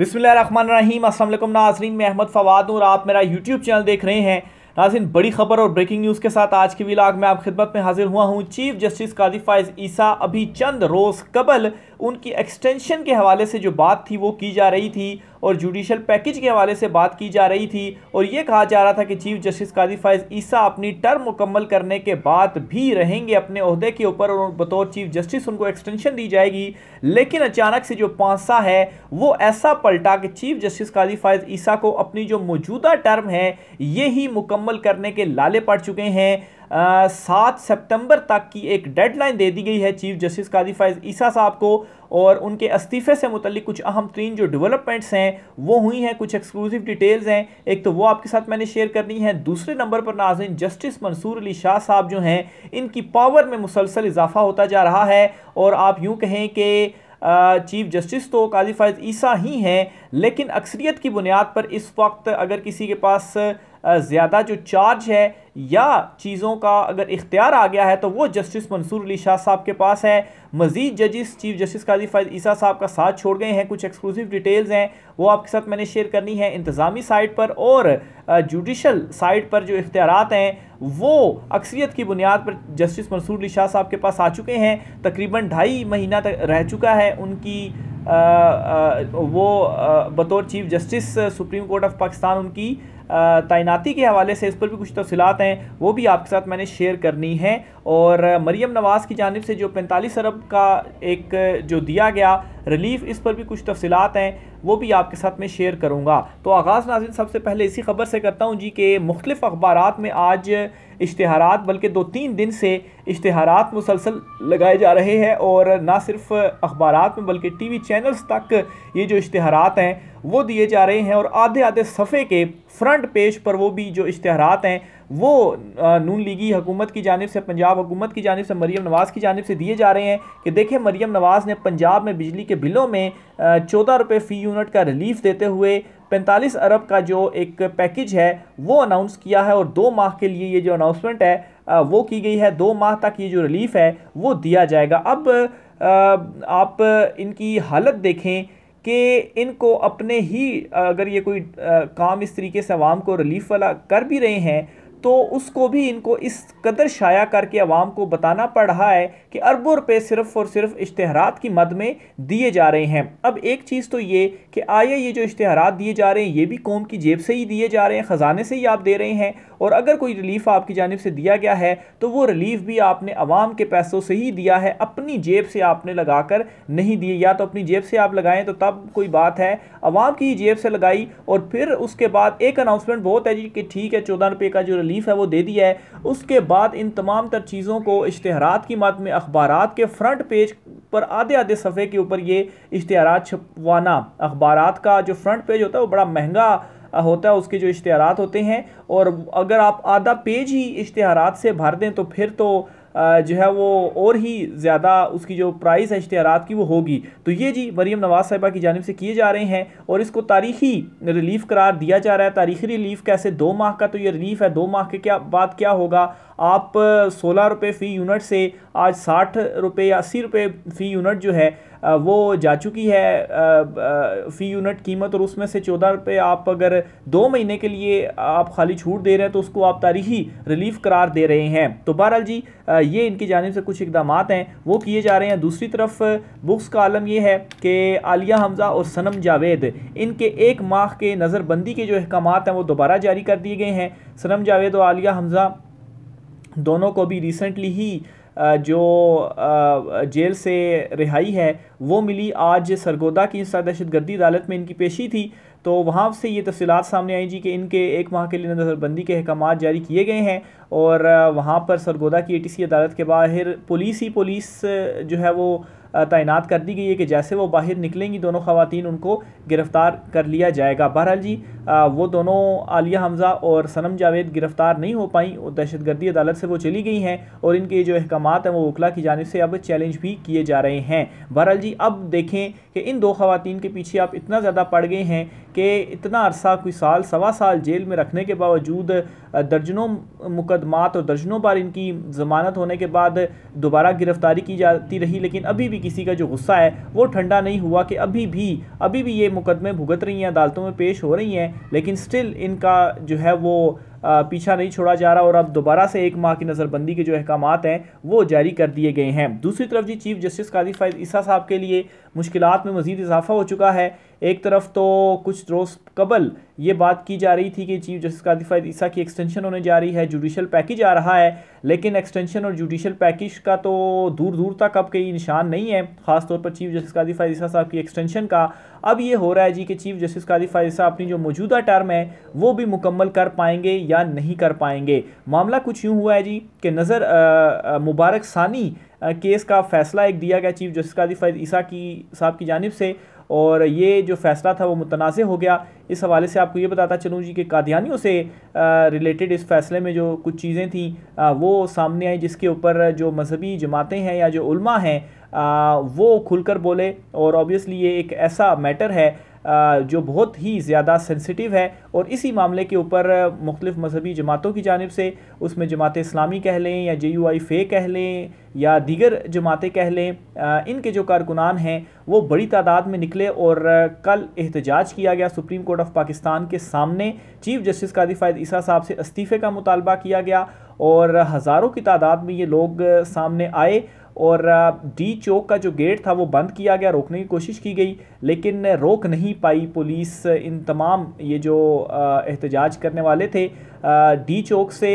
बिस्मिल्लाहिर्रहमानिर्रहीम। अस्सलाम वालेकुम नाज़रीन, मैं अहमद फवाद हूँ और आप मेरा यूट्यूब चैनल देख रहे हैं। नाज़रीन, बड़ी खबर और ब्रेकिंग न्यूज़ के साथ आज की व्लॉग में आप खिदमत में हाजिर हुआ हूँ। चीफ जस्टिस काजी फ़ाइज़ ईसा अभी चंद रोज़ कबल उनकी एक्सटेंशन के हवाले से जो बात थी वो की जा रही थी और जुडिशल पैकेज के हवाले से बात की जा रही थी और ये कहा जा रहा था कि चीफ जस्टिस काजी फ़ाइज़ ईसा अपनी टर्म मुकम्मल करने के बाद भी रहेंगे अपने ओहदे के ऊपर और बतौर चीफ जस्टिस उनको एक्सटेंशन दी जाएगी। लेकिन अचानक से जो पांसा है वो ऐसा पलटा कि चीफ जस्टिस काजी फ़ाइज़ ईसा को अपनी जो मौजूदा टर्म है ये ही मुकम्मल करने के लाले पड़ चुके हैं। 7 सितंबर तक की एक डेडलाइन दे दी गई है चीफ जस्टिस काजी फ़ाइज़ ईसा साहब को और उनके इस्तीफ़े से मुतल्लिक कुछ अहम तरीन जो डेवलपमेंट्स हैं वो हुई हैं, कुछ एक्सक्लूसिव डिटेल्स हैं। एक तो वो आपके साथ मैंने शेयर करनी है। दूसरे नंबर पर नाज़रीन, जस्टिस मंसूर अली शाह साहब जो हैं इनकी पावर में मुसलसल इजाफा होता जा रहा है और आप यूँ कहें कि चीफ जस्टिस तो काजी फ़ाइज़ ईसा ही हैं, लेकिन अक्सरियत की बुनियाद पर इस वक्त अगर किसी के पास ज़्यादा जो चार्ज है या चीज़ों का अगर इख्तियार आ गया है तो वो जस्टिस मंसूर अली शाह साहब के पास है। मज़ीद जजिस चीफ जस्टिस काजी फ़ाइज़ ईसा साहब का साथ छोड़ गए हैं। कुछ एक्सक्लूसिव डिटेल्स हैं वो आपके साथ मैंने शेयर करनी है। इंतज़ामी साइड पर और जुडिशल साइड पर जो इख्तियारात हैं वो अक्सरियत की बुनियाद पर जस्टिस मंसूर अली शाह साहब के पास आ चुके हैं। तकरीबन 2.5 महीना तक रह चुका है उनकी वो बतौर chief justice supreme court of Pakistan उनकी तैनाती के हवाले से। इस पर भी कुछ तफसीलात हैं वो भी आपके साथ मैंने शेयर करनी है। और मरियम नवाज़ की जानिब से जो 45 अरब का एक जो दिया गया रिलीफ, इस पर भी कुछ तफसीलात हैं वो भी आपके साथ मैं शेयर करूँगा। तो आगाज़ नाज़रीन सबसे पहले इसी खबर से करता हूँ जी कि मुख्तलिफ़ अखबारात में आज इश्तिहारात, बल्कि 2-3 दिन से इश्तिहारात मुसलसल लगाए जा रहे हैं और ना सिर्फ अखबारात में बल्कि टीवी चैनल्स तक ये जो इश्तिहारात हैं वो दिए जा रहे हैं और आधे आधे सफ़े के फ्रंट पेज पर वो भी जो इश्तिहारात हैं वो नून लीगी हुकूमत की जानिब से, पंजाब हुकूमत की जानिब से, मरियम नवाज़ की जानिब से दिए जा रहे हैं कि देखिए मरियम नवाज़ ने पंजाब में बिजली के बिलों में 14 रुपये फ़ी यूनिट का रिलीफ देते हुए 45 अरब का जो एक पैकेज है वो अनाउंस किया है और 2 माह के लिए ये जो अनाउंसमेंट है वो की गई है। 2 माह तक ये जो रिलीफ है वो दिया जाएगा। अब आप इनकी हालत देखें कि इनको अपने ही अगर ये कोई काम इस तरीके से आवाम को रिलीफ वाला कर भी रहे हैं तो उसको भी इनको इस कदर शाया करके अवाम को बताना पड़ रहा है कि अरबों रुपए सिर्फ और सिर्फ इश्तिहारात की मद में दिए जा रहे हैं। अब एक चीज़ तो ये कि आया ये जो इश्तिहारात दिए जा रहे हैं ये भी कौम की जेब से ही दिए जा रहे हैं, ख़जाने से ही आप दे रहे हैं, और अगर कोई रिलीफ आपकी जानिब से दिया गया है तो वो रिलीफ भी आपने अवाम के पैसों से ही दिया है, अपनी जेब से आपने लगा कर नहीं दिए। या तो अपनी जेब से आप लगाएं तो तब कोई बात है, अवाम की जेब से लगाई और फिर उसके बाद एक अनाउंसमेंट बहुत है जी कि ठीक है 14 रुपये का जो रिलीफ है वो दे दिया है। उसके बाद इन तमाम तर चीज़ों को इश्तिहारात की मद में अखबारात के फ्रंट पेज पर आधे आधे सफ़े के ऊपर ये इश्तिहारात छपवाना, अखबारात का जो फ्रंट पेज होता है वो बड़ा महंगा होता है, उसके जो इश्तिहारात होते हैं, और अगर आप आधा पेज ही इश्तिहारात से भर दें तो फिर तो जो है वो और ही ज़्यादा उसकी जो प्राइस है इश्तिहारात की वो होगी। तो ये जी मरियम नवाज़ साहिबा की जानिब से किए जा रहे हैं और इसको तारीखी रिलीफ करार दिया जा रहा है। तारीखी रिलीफ कैसे? 2 माह का तो ये रिलीफ है। 2 माह के बाद क्या होगा? आप 16 रुपये फ़ी यूनिट से आज 60 रुपये या 80 रुपये फ़ी यूनिट जो है वो जा चुकी है फ़ी यूनिट कीमत, और उसमें से 14 रुपये आप अगर 2 महीने के लिए आप खाली छूट दे रहे हैं तो उसको आप तारीखी रिलीफ करार दे रहे हैं। तो बहरहाल जी ये इनकी जानिब से कुछ इक़दामात हैं वो किए जा रहे हैं। दूसरी तरफ बुक्स का आलम ये है कि आलिया हमज़ा और सनम जावेद इनके 1 माह के नज़रबंदी के जो अहकामात हैं वो दोबारा जारी कर दिए गए हैं। सनम जावेद और आलिया हमज़ा दोनों को भी रिसेंटली ही जो जेल से रिहाई है वो मिली। आज सरगोदा की दहशतगर्दी अदालत में इनकी पेशी थी तो वहाँ से ये तफसीलात सामने आई जी कि इनके 1 माह के लिए नज़रबंदी के अहकामात जारी किए गए हैं और वहाँ पर सरगोदा की ATC अदालत के बाहर पुलिस जो है वो तैनात कर दी गई है कि जैसे वो बाहर निकलेंगी दोनों ख़वातीन उनको गिरफ़्तार कर लिया जाएगा। बहरहाल जी वो दोनों आलिया हमज़ा और सनम जावेद गिरफ़्तार नहीं हो पाई, दहशतगर्दी अदालत से वो चली गई हैं और इनके जो अहकामात हैं वो वकला की जानिब से अब चैलेंज भी किए जा रहे हैं। बहरहाल जी अब देखें कि इन 2 ख़वातीन के पीछे आप इतना ज़्यादा पड़ गए हैं कि इतना अरसा कोई साल सवा साल जेल में रखने के बावजूद दर्जनों मुकदमात और दर्जनों बार इनकी ज़मानत होने के बाद दोबारा गिरफ़्तारी की जाती रही, लेकिन अभी भी किसी का जो गुस्सा है वो ठंडा नहीं हुआ कि अभी भी ये मुकदमे भुगत रही हैं, अदालतों में पेश हो रही हैं, लेकिन स्टिल इनका जो है वो पीछा नहीं छोड़ा जा रहा और अब दोबारा से 1 माह की नज़रबंदी के जो अहकामात हैं वो जारी कर दिए गए हैं। दूसरी तरफ जी चीफ जस्टिस कादी फायज़ ईसा साहब के लिए मुश्किलात में मज़ीद इजाफा हो चुका है। एक तरफ तो कुछ रोज़ कबल ये बात की जा रही थी कि चीफ जस्टिस कादी फायज़ ईसा की एक्सटेंशन होने जा रही है, जुडिशल पैकेज आ रहा है, लेकिन एक्सटेंशन और जुडिशल पैकेज का तो दूर दूर तक अब कहीं निशान नहीं है, ख़ासतौर पर चीफ जस्टिस कादी फायज़ ईसा साहब की एक्सटेंशन का। अब ये हो रहा है जी कि चीफ जस्टिस कादी फायज़ ईसा अपनी जो मौजूदा टर्म है वो भी मुकम्मल कर पाएंगे या नहीं कर पाएंगे। मामला कुछ यूँ हुआ है जी कि नज़र मुबारक सानी केस का फ़ैसला एक दिया गया चीफ जस्टिस कादी फायज़ ईसा साहब की जानिब से, और ये जो फ़ैसला था वो मुतनाज़ हो गया। इस हवाले से आपको ये बताता चलूँ जी कि कादियानियों से रिलेटेड इस फ़ैसले में जो कुछ चीज़ें थी वो सामने आई, जिसके ऊपर जो मजहबी जमातें हैं या जो उलमा हैं वो खुलकर बोले, और ऑब्वियसली ये एक ऐसा मैटर है जो बहुत ही ज़्यादा सेंसिटिव है, और इसी मामले के ऊपर मुख्तलिफ़ मजहबी जमातों की जानिब से, उसमें जमात इस्लामी कह लें या JUI फ़े कह लें या दीगर जमातें कह लें, इनके जो कारकुनान हैं वो बड़ी तादाद में निकले और कल एहतजाज किया गया सुप्रीम कोर्ट ऑफ पाकिस्तान के सामने। चीफ जस्टिस कादी फायज़ ईसा साहब से इस्तीफ़े का मुतालबा किया गया और हज़ारों की तादाद में ये लोग सामने आए, और डी चौक का जो गेट था वो बंद किया गया, रोकने की कोशिश की गई लेकिन रोक नहीं पाई पुलिस इन तमाम ये जो एहतजाज करने वाले थे। डी चौक से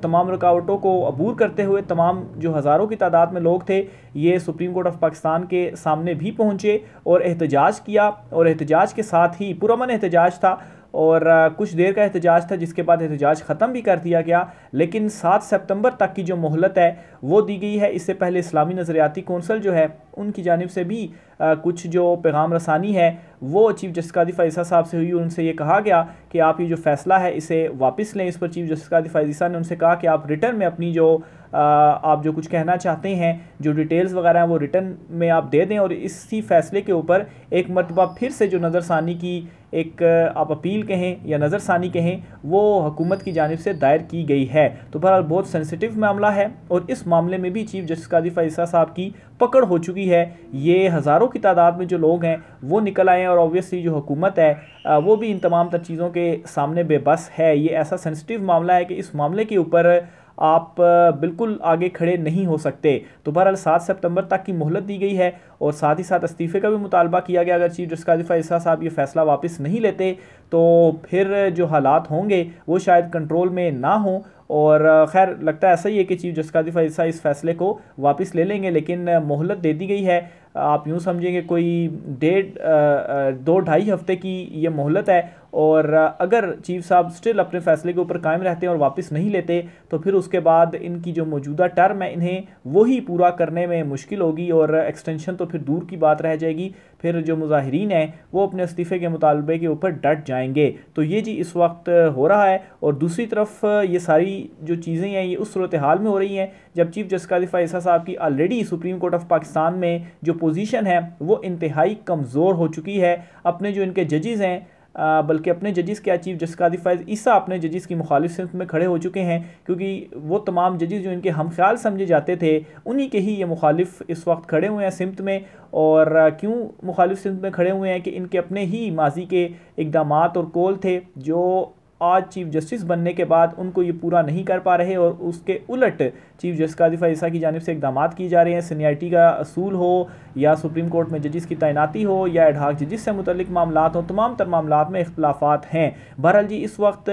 तमाम रुकावटों को अबूर करते हुए तमाम जो हज़ारों की तादाद में लोग थे ये सुप्रीम कोर्ट ऑफ पाकिस्तान के सामने भी पहुँचे और एहतजाज किया, और एहतजाज के साथ ही पुरअमन एहतजाज था और कुछ देर का एहतजाज था, जिसके बाद एहतजाज ख़त्म भी कर दिया गया, लेकिन 7 सितंबर तक की जो मोहलत है वो दी गई है। इससे पहले इस्लामी नज़रियाती कौंसल जो है उनकी जानिब से भी कुछ जो पैगाम रसानी है वो चीफ जस्टिस कादी फायज़ ईसा साहब से हुई। उनसे ये कहा गया कि आप ये जो फ़ैसला है इसे वापस लें। इस पर चीफ जस्टिस कादी फायज़ ईसा ने उनसे कहा कि आप रिटर्न में अपनी जो आप जो कुछ कहना चाहते हैं, जो डिटेल्स वगैरह हैं वो रिटर्न में आप दे दें, और इसी फ़ैसले के ऊपर एक मरतबा फिर से जो नज़रसानी की एक आप अपील कहें या नज़रसानी कहें वो हुकूमत की जानिब से दायर की गई है। तो बहरहाल बहुत सेंसिटिव मामला है और इस मामले में भी चीफ जस्टिस कादी फायज़ ईसा साहब की पकड़ हो चुकी है। ये हज़ारों की तादाद में जो लोग हैं वो निकल आए हैं और ऑब्वियसली जो हुकूमत है वो भी इन तमाम तर चीज़ों के सामने बेबस है। ये ऐसा सेंसिटिव मामला है कि इस मामले के ऊपर आप बिल्कुल आगे खड़े नहीं हो सकते। तो बहरहाल 7 सितंबर तक की मोहलत दी गई है और साथ ही साथ इस्तीफ़े का भी मुतालबा किया गया। अगर चीफ जस्टिस कादी फायज़ ईसा साहब ये फ़ैसला वापस नहीं लेते तो फिर जो हालात होंगे वो शायद कंट्रोल में ना हों, और खैर लगता है ऐसा ही है कि चीफ जस्टिस कादी फायज़ ईसा इस फ़ैसले को वापस ले लेंगे, लेकिन मोहलत दे दी गई है। आप यूँ समझेंगे कोई 2-2.5 हफ्ते की ये मोहलत है, और अगर चीफ साहब स्टिल अपने फ़ैसले के ऊपर कायम रहते हैं और वापस नहीं लेते तो फिर उसके बाद इनकी जो मौजूदा टर्म है इन्हें वही पूरा करने में मुश्किल होगी और एक्सटेंशन तो फिर दूर की बात रह जाएगी। फिर जो मुजाहिरीन हैं वो अपने इस्तीफ़े के मुतालबे के ऊपर डट जाएंगे। तो ये जी इस वक्त हो रहा है, और दूसरी तरफ ये सारी जो चीज़ें हैं ये उस सूरत हाल में हो रही हैं जब चीफ जस्टिस कादी फायज़ ईसा साहब की already supreme court of Pakistan में जो पोजीशन है वो इंतहाई कमज़ोर हो चुकी है। अपने जो इनके जजेज़ हैं बल्कि अपने जजेस क्या चीफ जस्टिस कादी फायज़ ईसा अपने जजेस की मुखालिफ सिमत में खड़े हो चुके हैं, क्योंकि वो तमाम जजेस जो इनके हम ख्याल समझे जाते थे उन्हीं के ही ये मुखालिफ इस वक्त खड़े हुए हैं सिमत में। और क्यों मुखालिफ सिमत में खड़े हुए हैं कि इनके अपने ही माजी के इक़दामात और कौल थे जो आज चीफ जस्टिस बनने के बाद उनको ये पूरा नहीं कर पा रहे, और उसके उलट चीफ जस्टिस कादी फायज़ ईसा की जानिब से इक़दामात किए जा रहे हैं। सीनियरिटी का असूल हो या सुप्रीम कोर्ट में जजेस की तैनाती हो या एडहाक जजेस से मुतल्लिक मामलात हो, तमाम तर मामलात में इख्तलाफात हैं। बहरहाल जी इस वक्त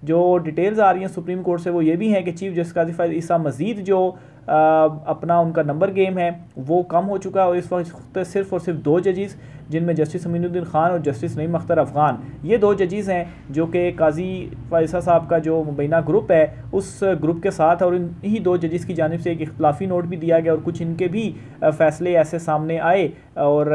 जो डिटेल्स आ रही हैं सुप्रीम कोर्ट से वो ये भी हैं कि चीफ जस्टिस कादी फायज़ ईसा मज़ीद जो अपना उनका नंबर गेम है वो कम हो चुका है, और इस वक्त सिर्फ़ और सिर्फ 2 जजेस जिनमें जस्टिस अमीनुद्दीन ख़ान और जस्टिस नईम अख्तर अफ़गान, ये 2 जजेस हैं जो कि काजी फायज़ ईसा साहब का जो मुबैना ग्रुप है उस ग्रुप के साथ, और इन्हीं 2 जजेस की जानिब से एक इख्तलाफी नोट भी दिया गया और कुछ इनके भी फ़ैसले ऐसे सामने आए और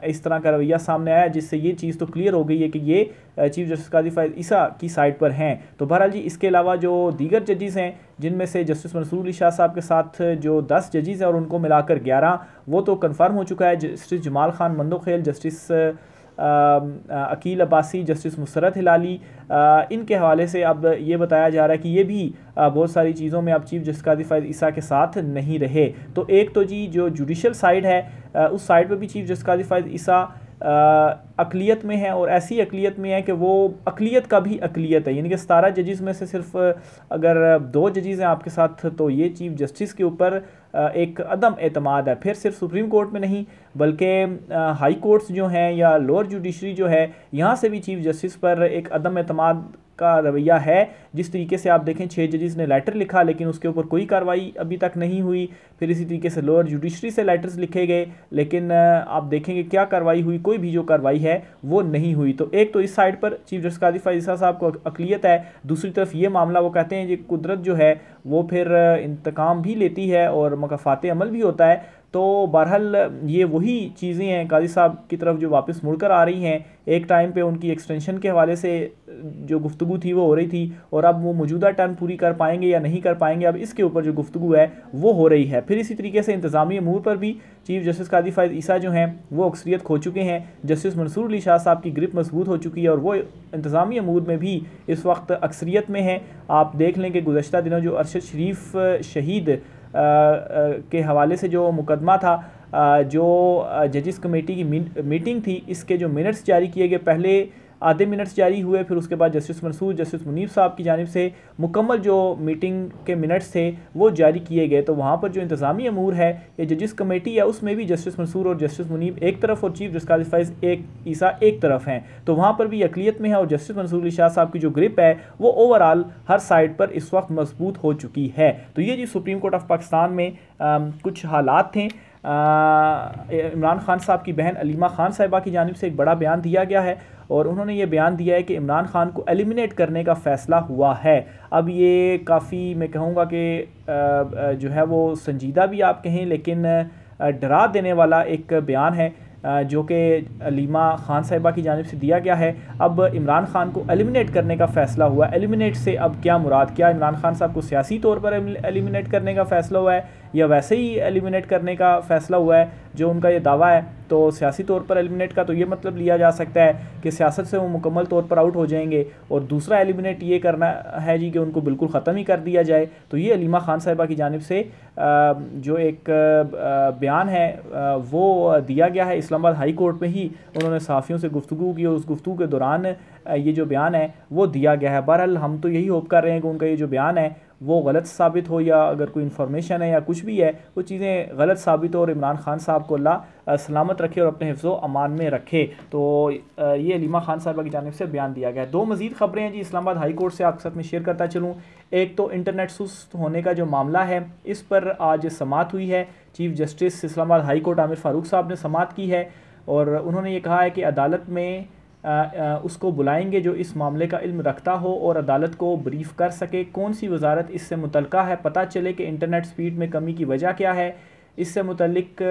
इस तरह का रवैया सामने आया जिससे ये चीज़ तो क्लियर हो गई है कि ये चीफ जस्टिस कादी फायज़ ईसा की साइड पर हैं। तो बहरहाल जी इसके अलावा जो दीगर जजेस हैं जिनमें से जस्टिस मंसूर अली शाह साहब के साथ जो 10 जजेस हैं और उनको मिलाकर 11 वो तो कन्फर्म हो चुका है। Justice Jamal Khan Mandokhel, justice Aqeel Abbasi, justice Musarrat Hilali, इनके हवाले से अब ये बताया जा रहा है कि ये भी बहुत सारी चीज़ों में अब चीफ जस्टिस कादी फायज़ ईसा के साथ नहीं रहे। तो एक तो जी जो जुडिशल साइड है उस साइड पर भी चीफ जस्टिस कादी फायज़ ईसा अक़लियत में है, और ऐसी अक़लियत में है कि वो अक़लियत का भी अक़लियत है, यानी कि 17 जजेस में से सिर्फ अगर 2 जजेस हैं आपके साथ, तो ये चीफ जस्टिस के ऊपर एक अदम एतमाद है। फिर सिर्फ सुप्रीम कोर्ट में नहीं बल्कि हाई कोर्ट्स जो हैं या लोअर जुडिशरी जो है, यहाँ से भी चीफ जस्टिस पर एक अदम एतमाद का रवैया है। जिस तरीके से आप देखें 6 जजेस ने लेटर लिखा लेकिन उसके ऊपर कोई कार्रवाई अभी तक नहीं हुई, फिर इसी तरीके से लोअर जुडिशरी से लेटर्स लिखे गए लेकिन आप देखेंगे क्या कार्रवाई हुई, कोई भी जो कार्रवाई है वो नहीं हुई। तो एक तो इस साइड पर चीफ जस्टिस कादी फायज़ ईसा साहब को अक़लियत है, दूसरी तरफ ये मामला वो कहते हैं कि कुदरत जो है वो फिर इंतकाम भी लेती है और मकाफ़ात अमल भी होता है। तो बहरहाल ये वही चीज़ें हैं काजी साहब की तरफ जो वापस मुड़कर आ रही हैं। एक टाइम पे उनकी एक्सटेंशन के हवाले से जो गुफ्तगू थी वो हो रही थी, और अब वो मौजूदा टर्म पूरी कर पाएंगे या नहीं कर पाएंगे, अब इसके ऊपर जो गुफ्तगू है वो हो रही है। फिर इसी तरीके से इंतज़ामी अमूर पर भी चीफ जस्टिस कादी फायज़ ईसा जो हैं वो अक्सरियत खो चुके हैं। जस्टिस मंसूर अली शाह साहब की ग्रिप मजबूत हो चुकी है और वो इंतज़ामी अमूर में भी इस वक्त अक्सरियत में हैं। आप देख लें कि गुज़श्ता दिनों जो अरशद शरीफ शहीद के हवाले से जो मुकदमा था, जो जजिस कमेटी की मीटिंग थी, इसके जो मिनट्स जारी किए गए, पहले आधे मिनट्स जारी हुए, फिर उसके बाद जस्टिस मंसूर, जस्टिस मुनीब साहब की जानिब से मुकम्मल जो मीटिंग के मिनट्स थे वो जारी किए गए। तो वहाँ पर जो इंतज़ामी अमूर है ये जजिस कमेटी है उसमें भी जस्टिस मंसूर और जस्टिस मुनीब एक तरफ और चीफ जस्टिस कादी फायज़ ईसा एक तरफ हैं। तो वहाँ पर भी अक़लियत में है और जस्टिस मंसूर अली शाह साहब की जो ग्रिप है वो ओवरऑल हर साइड पर इस वक्त मजबूत हो चुकी है। तो ये जी सुप्रीम कोर्ट ऑफ पाकिस्तान में कुछ हालात थे। इमरान खान साहब की बहन अलीमा खान साहिबा की जानिब से एक बड़ा बयान दिया गया है और उन्होंने ये बयान दिया है कि इमरान खान को एलिमिनेट करने का फ़ैसला हुआ है। अब ये काफ़ी मैं कहूँगा कि जो है वो संजीदा भी आप कहें लेकिन डरा देने वाला एक बयान है जो कि अलीमा खान साहिबा की जानिब से दिया गया है। अब इमरान खान को एलिमिनेट करने का फ़ैसला हुआ। एलिमिनेट से अब क्या मुराद, क्या इमरान खान साहब को सियासी तौर पर एलिमिनेट करने का फ़ैसला हुआ है या वैसे ही एलिमिनेट करने का फ़ैसला हुआ है जो उनका ये दावा है। तो सियासी तौर पर एलिमिनेट का तो ये मतलब लिया जा सकता है कि सियासत से वो मुकम्मल तौर पर आउट हो जाएंगे, और दूसरा एलिमिनेट ये करना है जी कि उनको बिल्कुल ख़त्म ही कर दिया जाए। तो ये अलीमा खान साहिबा की जानिब से जो एक बयान है वो दिया गया है। इस्लामाबाद हाई कोर्ट में ही उन्होंने सहाफ़ियों से गुफ्तगू की और उस गुफ्तगू के दौरान ये जो बयान है वो दिया गया है। बहरहाल हम तो यही होप कर रहे हैं कि उनका ये जो बयान है वो गलत साबित हो, या अगर कोई इन्फॉर्मेशन है या कुछ भी है वो चीज़ें गलत साबित हो और इमरान खान साहब को अल्लाह सलामत रखे और अपने हिफ्ज़ो अमान में रखे। तो ये अलीमा खान साहबा की जानिब से बयान दिया गया है। 2 मज़ीद ख़बरें हैं जी इस्लामाबाद हाई कोर्ट से आपके साथ में शेयर करता चलूँ। एक तो इंटरनेट सुस्त होने का जो मामला है इस पर आज समाअत हुई है। Chief justice Islamabad high court Aamir Farooq साहब ने समाअत की है और उन्होंने ये कहा है कि अदालत में उसको बुलाएंगे जो इस मामले का इल्म रखता हो और अदालत को ब्रीफ कर सके। कौन सी वजारत इससे मुतल्लिक़ है, पता चले कि इंटरनेट स्पीड में कमी की वजह क्या है, इससे मुतल्लिक़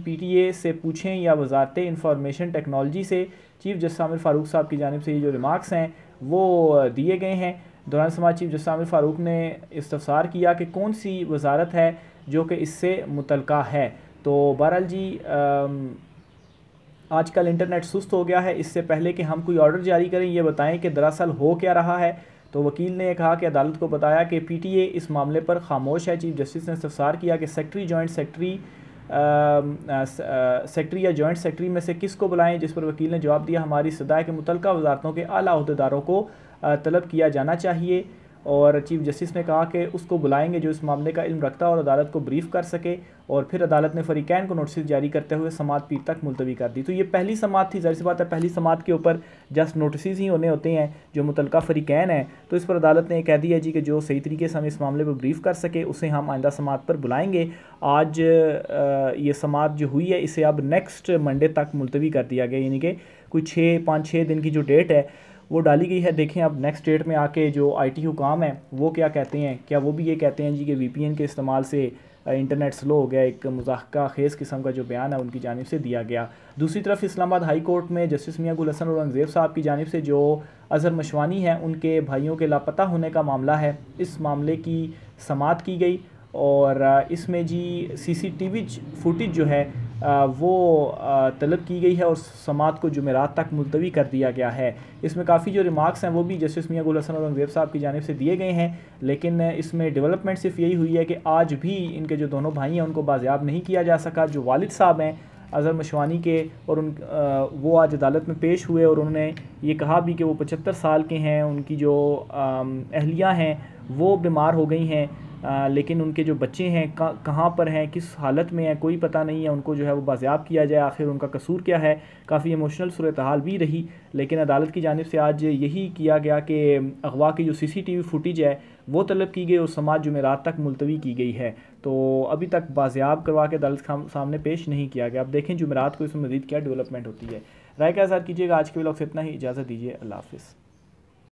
PTA से पूछें या वजारत इंफॉर्मेशन टेक्नोलॉजी से। चीफ जस्टिस आमिर फ़ारूक साहब की जानिब से ये जो रिमार्क्स हैं वो दिए गए हैं। दौरान समाज चीफ जस्टिस आमिर फ़ारूक ने इस्तफसार किया कि कौन सी वजारत है जो कि इससे मुतल्लिक़ है। तो बहरहाल जी आजकल इंटरनेट सुस्त हो गया है। इससे पहले कि हम कोई ऑर्डर जारी करें ये बताएं कि दरअसल हो क्या रहा है। तो वकील ने कहा कि अदालत को बताया कि PTA इस मामले पर खामोश है। चीफ जस्टिस ने इस्तफसार किया कि सेक्रेटरी, जॉइंट सेक्रेटरी या जॉइंट सेक्रेटरी में से किस को बुलाएं, जिस पर वकील ने जवाब दिया हमारी सदा है कि मुतल्लिक़ा वजारतों के आला अहदेदारों को तलब किया जाना चाहिए। और चीफ जस्टिस ने कहा कि उसको बुलाएंगे जो इस मामले का इल्म रखता और अदालत को ब्रीफ कर सके। और फिर अदालत ने फरीकैन को नोटिस जारी करते हुए समाअत पीर तक मुलतवी कर दी। तो ये पहली समाअत थी। ज़ाहिर सी बात है पहली समाअत के ऊपर जस्ट नोटिस ही होने होते हैं जो मुतल्लिक़ा फरीकैन है। तो इस पर अदालत ने कह दिया जी कि जो सही तरीके से हम इस मामले पर ब्रीफ कर सके उसे हम आइंदा समाअत पर बुलाएंगे। आज ये समाअत जो हुई है इसे अब नेक्स्ट मंडे तक मुलतवी कर दिया गया, यानी कि कोई 5-6 दिन की जो डेट है वो डाली गई है। देखें अब नेक्स्ट डेट में आके जो IT हुकाम है वो क्या कहते हैं। क्या वो भी ये कहते हैं जी कि VPN के इस्तेमाल से इंटरनेट स्लो हो गया। एक मुज़ाहका खेज़ किस्म का जो बयान है उनकी जानिब से दिया गया। दूसरी तरफ इस्लामाबाद हाई कोर्ट में जस्टिस मियां गुल हसन औरंगज़ेब साहब की जानिब से जो अज़हर मशवानी है उनके भाइयों के लापता होने का मामला है, इस मामले की समाअत की गई और इसमें जी CCTV फुटेज जो है वो तलब की गई है और समाअत को जुमेरात तक मुलतवी कर दिया गया है। इसमें काफ़ी जो रिमार्क्स हैं वो भी जस्टिस मियां गुल हसन औरंगज़ेब साहब की जानिब से दिए गए हैं, लेकिन इसमें डेवलपमेंट सिर्फ यही हुई है कि आज भी इनके जो दोनों भाई हैं उनको बाज़ियाब नहीं किया जा सका। जो वालिद साहब हैं अज़हर मशवानी के, और वो आज अदालत में पेश हुए और उन्होंने ये कहा भी कि वो 75 साल के हैं, उनकी जो अहलियाँ हैं वो बीमार हो गई हैं, लेकिन उनके जो बच्चे हैं कहाँ पर हैं, किस हालत में हैं, कोई पता नहीं है। उनको जो है वो बाज़ियाब किया जाए, आखिर उनका कसूर क्या है। काफ़ी इमोशनल सूरत हाल भी रही, लेकिन अदालत की जानिब से आज यही किया गया कि अगवा की जो CCTV फुटेज है वो तलब की गई और समाअत जुमेरात तक मुलतवी की गई है। तो अभी तक बाज़ियाब करवा के अदालत सामने पेश नहीं किया गया। अब देखें जुमेरात को इसमें मज़ीद क्या डेवलपमेंट होती है। राय का इज़हार कीजिएगा। आज के व्लॉग से इतना ही, इजाज़त दीजिए, अल्लाह हाफ़िज़।